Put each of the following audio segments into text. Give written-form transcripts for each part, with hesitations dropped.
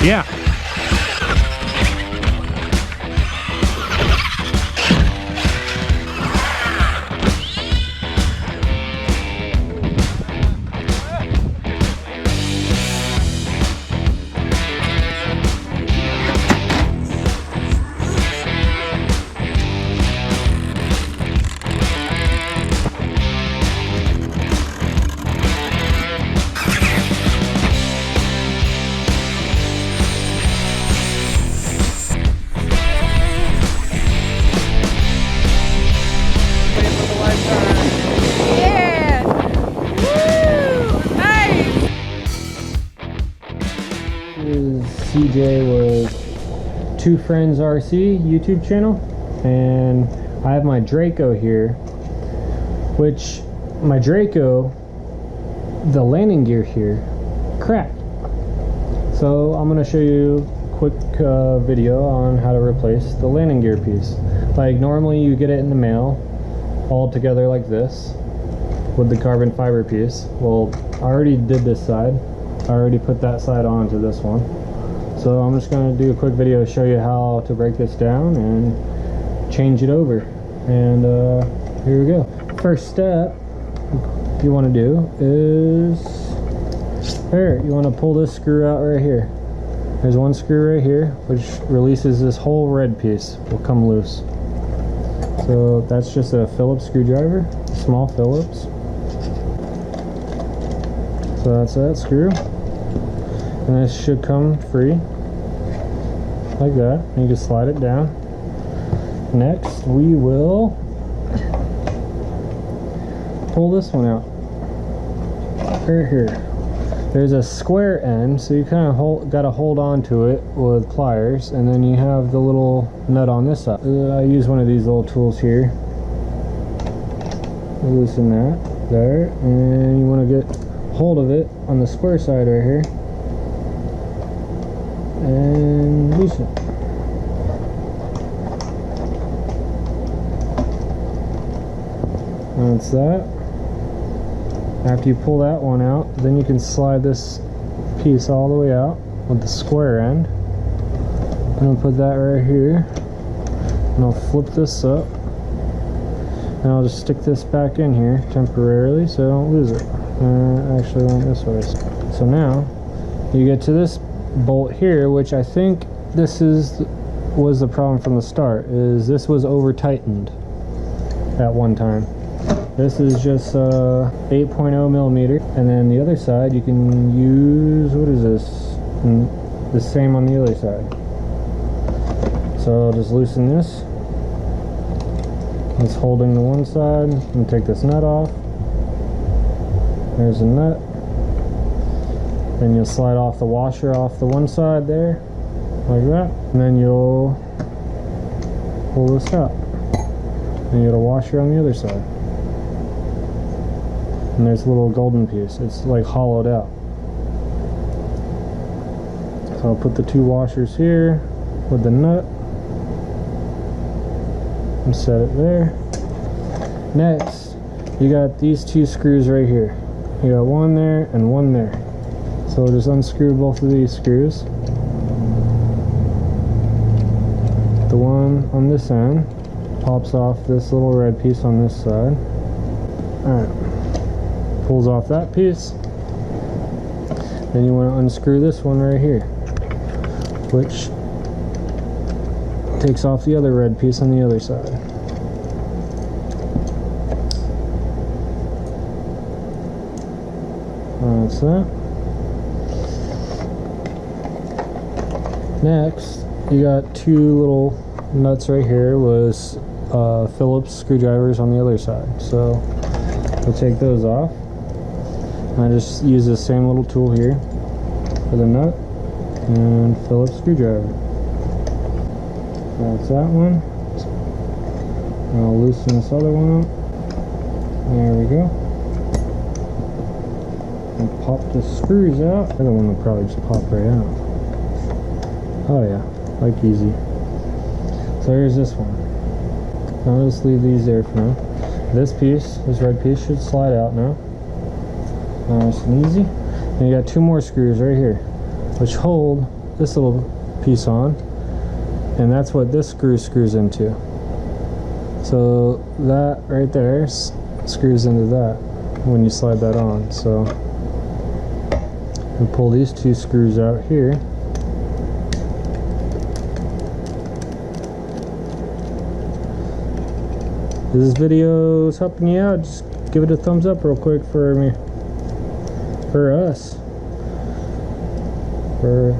Yeah. CJ was Two Friends RC YouTube channel, and I have my Draco here, which my Draco, the landing gear here cracked. So I'm going to show you a quick video on how to replace the landing gear piece. Like normally you get it in the mail all together like this with the carbon fiber piece. Well, I already did this side. I already put that side onto this one. So I'm just going to do a quick video to show you how to break this down and change it over. And here we go. First step you want to do is there. You want to pull this screw out right here. There's one screw right here which releases this whole red piece. Will come loose. So that's just a Phillips screwdriver, small Phillips. So that's that screw. And this should come free like that. And you can slide it down. Next we will pull this one out right here. There's a square end, so you kind of got to hold on to it with pliers, and then you have the little nut on this side. I use one of these little tools here. Loosen that there, and you want to get hold of it on the square side right here and loosen it. That's that. After you pull that one out, then you can slide this piece all the way out with the square end. I'm going to put that right here, and I'll flip this up, and I'll just stick this back in here temporarily so I don't lose it. Actually went this way. So now you get to this bolt here, which I think this was the problem from the start, is this was over tightened at one time. This is just 8.0 millimeter, and then the other side you can use, what is this? The same on the other side. So I'll just loosen this. It's holding the one side, and take this nut off. There's a nut. Then you'll slide off the washer off the one side there, like that. And then you'll pull this out. And you got a washer on the other side. And there's a little golden piece. It's like hollowed out. So I'll put the two washers here with the nut and set it there. Next, you got these two screws right here. You got one there and one there. So just unscrew both of these screws. The one on this end pops off this little red piece on this side. Alright. Pulls off that piece. Then you want to unscrew this one right here, which takes off the other red piece on the other side. That's that. Next, you got two little nuts right here with Phillips screwdrivers on the other side. So we'll take those off. I just use the same little tool here for the nut and Phillips screwdriver. That's that one. And I'll loosen this other one up. There we go. And pop the screws out. The other one will probably just pop right out. Oh yeah, like easy. So here's this one. I'll just leave these there for now. This piece, this red piece, should slide out now. Nice and easy. And you got two more screws right here, which hold this little piece on, and that's what this screws into. So that right there screws into that when you slide that on. So we pull these two screws out here. If this video is helping you out, just give it a thumbs up real quick for me, for us, for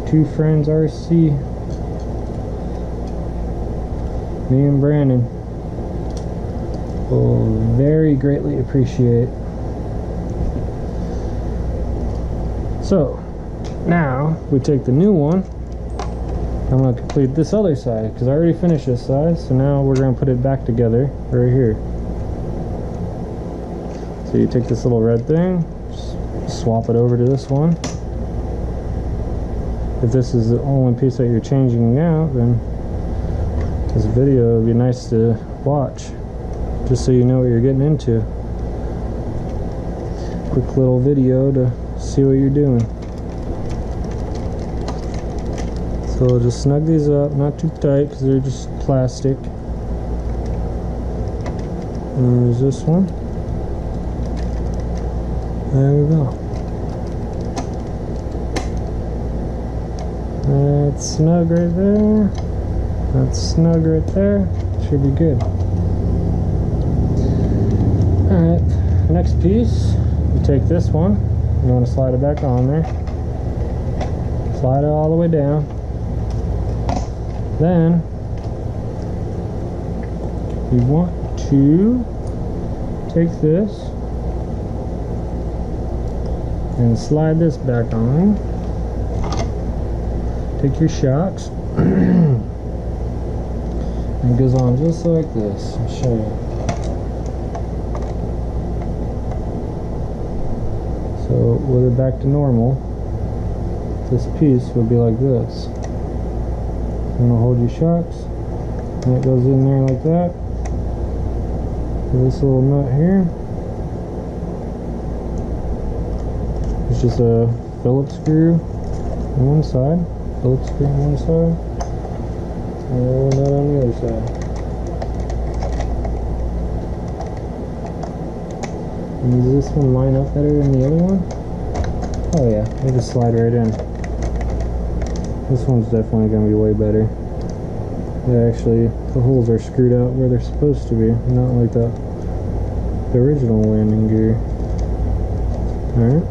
Two Friends RC, me and Brandon. Will very greatly appreciate. So now we take the new one. I'm going to complete this other side because I already finished this side, so now we're going to put it back together right here. So you take this little red thing, swap it over to this one. If this is the only piece that you're changing out, then this video would be nice to watch, just so you know what you're getting into. Quick little video to see what you're doing. So just snug these up, not too tight because they're just plastic. And there's this one. There we go. That's snug right there. That's snug right there. Should be good. Alright, next piece, you take this one, you want to slide it back on there. Slide it all the way down. Then you want to take this and slide this back on. Take your shocks. And it goes on just like this. I'll show you. So with it back to normal, this piece would be like this. I'm gonna hold your shocks, and it goes in there like that. With this little nut here, it's just a Phillips screw on one side, Phillips screw on one side, and a little nut on the other side. And does this one line up better than the other one? Oh yeah, they just slide right in. This one's definitely going to be way better. Actually, the holes are screwed out where they're supposed to be, not like the original landing gear. Alright,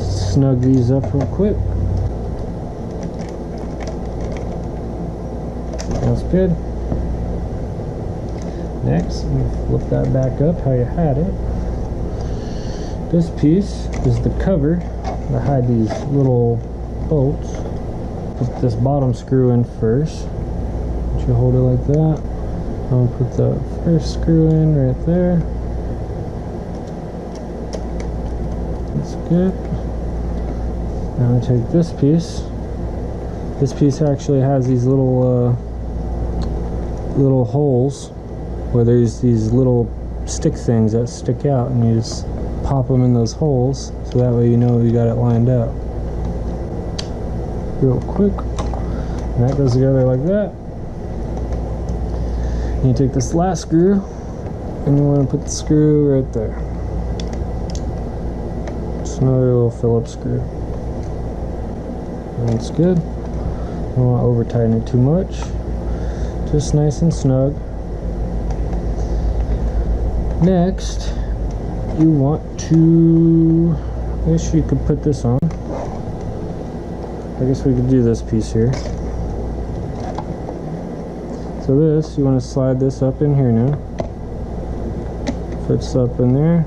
snug these up real quick. That's good. Next, let me flip that back up how you had it. This piece is the cover that hide these little bolts. Put this bottom screw in first. You hold it like that. I'll put the first screw in right there. That's good. Now I take this piece. This piece actually has these little little holes where there's these little stick things that stick out, and you just pop them in those holes so that way you know you got it lined up. Real quick. And that goes together like that. And you take this last screw and you want to put the screw right there. Just another little Phillips screw. That's good. Don't want to over tighten it too much. Just nice and snug. Next, you want to, I guess you could put this on. I guess we could do this piece here. So this, you want to slide this up in here now. Fits up in there.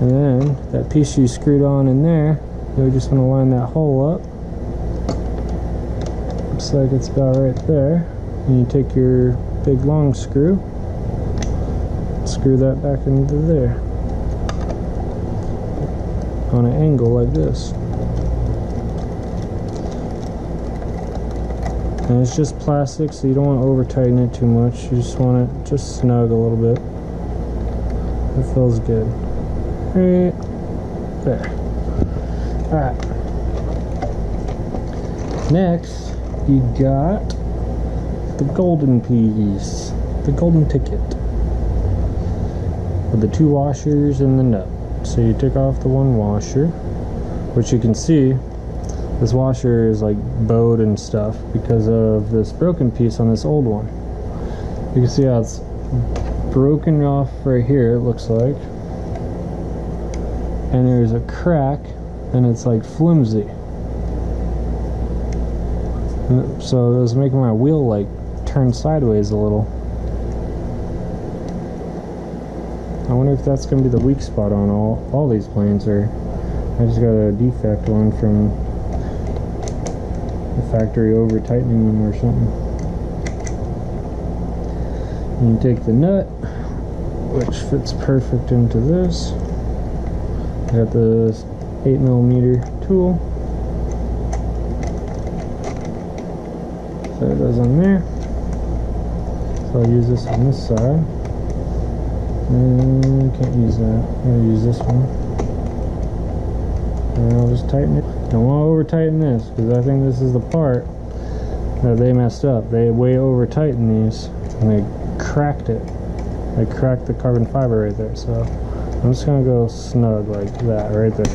And then that piece you screwed on in there, you just want to line that hole up. Looks like it's about right there. And you take your big long screw, screw that back into there. On an angle like this. And it's just plastic, so you don't want to over tighten it too much. You just want it just snug a little bit. It feels good. Right there. Alright. Next, you got the golden piece, the golden ticket, with the 2 washers and the nut. So you take off the 1 washer, which you can see this washer is like bowed and stuff because of this broken piece on this old one. You can see how it's broken off right here, it looks like, and there's a crack and it's like flimsy. So it was making my wheel like turn sideways a little. I wonder if that's going to be the weak spot on all these planes, or I just got a defect one from the factory over tightening them or something. You take the nut, which fits perfect into this. I got this 8mm tool. So it goes on there. So I'll use this on this side. Can't use that. I'm going to use this one. And I'll just tighten it. Don't want to over tighten this, because I think this is the part that they messed up. They way over tightened these and they cracked it. They cracked the carbon fiber right there. So I'm just going to go snug like that right there.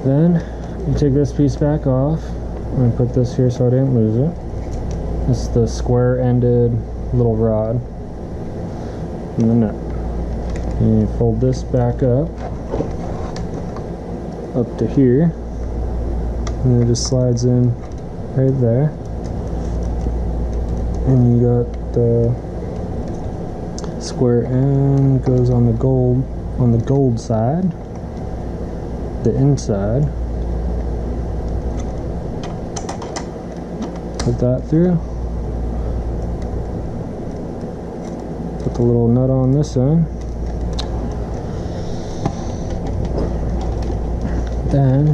Then you take this piece back off and put this here so I didn't lose it. This is the square-ended little rod and the nut. And you fold this back up to here, and it just slides in right there. And you got the square end goes on the gold side, the inside. Put that through. Put the little nut on this end. Then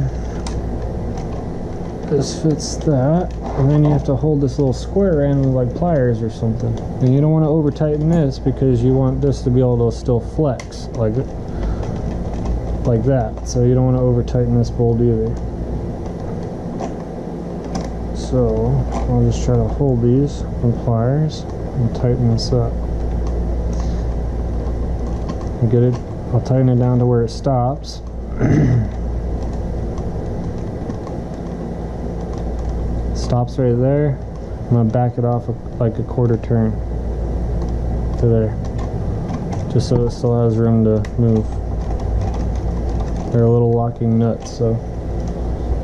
this fits that, and then you have to hold this little square end with like pliers or something. And you don't want to over tighten this because you want this to be able to still flex like that. So you don't want to over tighten this bolt either. So I'll just try to hold these with pliers and tighten this up. And get it. I'll tighten it down to where it stops. Stops right there. I'm going to back it off like a quarter turn to there, just so it still has room to move. They're a little locking nuts, so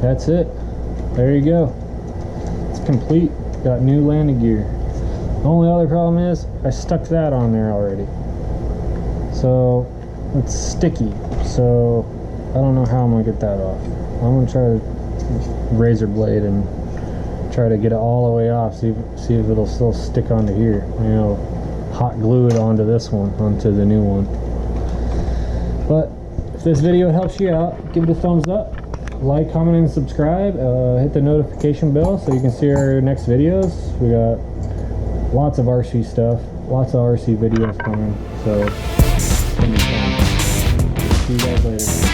that's it. There you go. It's complete. Got new landing gear. The only other problem is I stuck that on there already, so it's sticky. So I don't know how I'm going to get that off. I'm going to try to razor blade and try to get it all the way off, see if it'll still stick onto here. You know, hot glue it onto this one, onto the new one. But if this video helps you out, give it a thumbs up, like, comment, and subscribe. Hit the notification bell so you can see our next videos. We got lots of RC stuff, lots of RC videos coming, so it's gonna be fun. See you guys later.